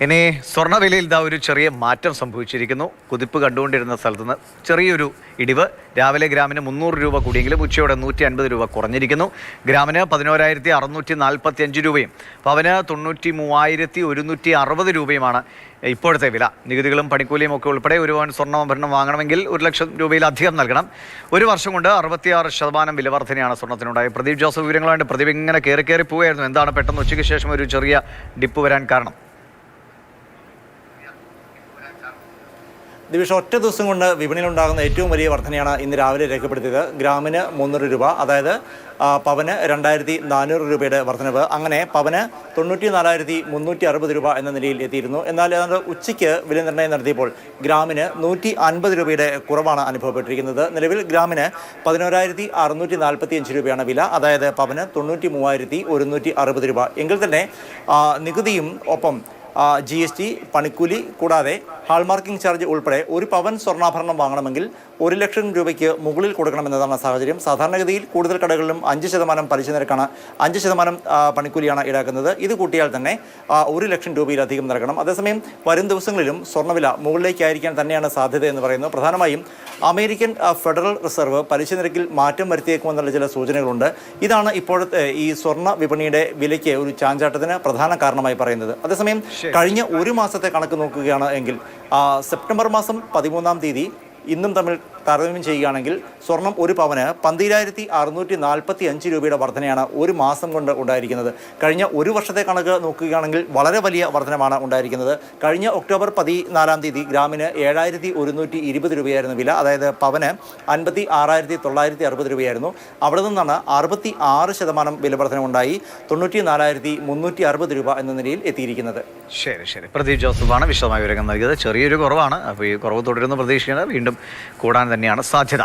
ഇനി സ്വർണ്ണവിലയിൽ ഇതാ ഒരു ചെറിയ മാറ്റം സംഭവിച്ചിരിക്കുന്നു. കുതിപ്പ് കണ്ടുകൊണ്ടിരുന്ന സ്ഥലത്ത് നിന്ന് ചെറിയൊരു ഇടിവ്. രാവിലെ ഗ്രാമിന് 300 രൂപ കൂടിയെങ്കിലും ഉച്ചയോടെ 150 രൂപ കുറഞ്ഞിരിക്കുന്നു. ഗ്രാമിന് 11,645 രൂപയും പവന് 93,160 രൂപയുമാണ് ഇപ്പോഴത്തെ വില. നികുതികളും പണിക്കൂലിയും ഒക്കെ ഉൾപ്പെടെ ഒരു പവൻ സ്വർണ്ണാഭരണം വാങ്ങണമെങ്കിൽ 1 ലക്ഷം രൂപയിലധികം നൽകണം. ഒരു വർഷം കൊണ്ട് 66% വില വർധനയാണ് സ്വർണ്ണത്തിനുണ്ടായത്. പ്രദീപ് ജോസഫ് വിവരങ്ങളുണ്ട്. പ്രദീപ് ഇങ്ങനെ കയറി പോവുകയായിരുന്നു. എന്താണ് പെട്ടെന്ന് ഉച്ചയ്ക്ക് ശേഷം ഒരു ചെറിയ ഡിപ്പ് വരാൻ കാരണം? ദിവിഷ ഒറ്റ ദിവസം കൊണ്ട് വിപണിയിലുണ്ടാകുന്ന ഏറ്റവും വലിയ വർധനയാണ് ഇന്ന് രാവിലെ രേഖപ്പെടുത്തിയത്. ഗ്രാമിന് 300 രൂപ, അതായത് പവന് 2,400 രൂപയുടെ വർധനവ്. അങ്ങനെ പവന് 94,360 രൂപ എന്ന നിലയിൽ എത്തിയിരുന്നു. എന്നാൽ ഏതാണ്ട് ഉച്ചയ്ക്ക് വില നിർണ്ണയം നടത്തിയപ്പോൾ ഗ്രാമിന് 150 രൂപയുടെ കുറവാണ് അനുഭവപ്പെട്ടിരിക്കുന്നത്. നിലവിൽ ഗ്രാമിന് 11,645 രൂപയാണ് വില, അതായത് പവന് 93,160 രൂപ. എങ്കിൽ തന്നെ നികുതിയും ഒപ്പം GST, പണിക്കൂലി കൂടാതെ ഹാൾമാർക്കിംഗ് ചാർജ് ഉൾപ്പെടെ ഒരു പവൻ സ്വർണ്ണാഭരണം വാങ്ങണമെങ്കിൽ 1 ലക്ഷം രൂപയ്ക്ക് മുകളിൽ കൊടുക്കണമെന്നതാണ് സാഹചര്യം. സാധാരണഗതിയിൽ കൂടുതൽ കടകളിലും 5% പലിശ നിരക്കാണ്, 5% പണിക്കൂലിയാണ് ഈടാക്കുന്നത്. ഇത് കൂട്ടിയാൽ തന്നെ 1 ലക്ഷം രൂപയിലധികം നൽകണം. അതേസമയം വരും ദിവസങ്ങളിലും സ്വർണ്ണവില മുകളിലേക്കായിരിക്കാൻ തന്നെയാണ് സാധ്യത എന്ന് പറയുന്നു. പ്രധാനമായും അമേരിക്കൻ ഫെഡറൽ റിസർവ് പലിശ നിരക്കിൽ മാറ്റം വരുത്തിയേക്കുമെന്നുള്ള ചില സൂചനകളുണ്ട്. ഇതാണ് ഇപ്പോഴത്തെ ഈ സ്വർണ്ണ വിപണിയുടെ വിലയ്ക്ക് ഒരു ചാഞ്ചാട്ടത്തിന് പ്രധാന കാരണമായി പറയുന്നത്. അതേസമയം കഴിഞ്ഞ ഒരു മാസത്തെ കണക്ക് നോക്കുകയാണ് എങ്കിൽ സെപ്റ്റംബർ മാസം 13-ാം തീയതി ഇന്നും തമ്മിൽ താരതമ്യം ചെയ്യുകയാണെങ്കിൽ സ്വർണം ഒരു പവന് 12,645 രൂപയുടെ വർധനയാണ് ഒരു മാസം കൊണ്ട് ഉണ്ടായിരിക്കുന്നത്. കഴിഞ്ഞ ഒരു വർഷത്തെ കണക്ക് നോക്കുകയാണെങ്കിൽ വളരെ വലിയ വർധനമാണ് ഉണ്ടായിരിക്കുന്നത്. കഴിഞ്ഞ ഒക്ടോബർ 14-ാം തീയതി ഗ്രാമിന് 7,120 രൂപയായിരുന്നു വില, അതായത് പവന് 56,960 രൂപയായിരുന്നു. അവിടെ നിന്നാണ് 66% വില വർധന ഉണ്ടായി 94,360 രൂപ എന്ന നിലയിൽ എത്തിയിരിക്കുന്നത്. ശരി. പ്രദീപ് ജോസഫാണ് വിശദമായ വിവരങ്ങൾ നൽകിയത്. ചെറിയൊരു കുറവാണ്. അപ്പോൾ ഈ കുറവ് തുടരുന്ന പ്രതീക്ഷിക്കുന്നത് വീണ്ടും കൂടാൻ തന്നെയാണ് സാധ്യത.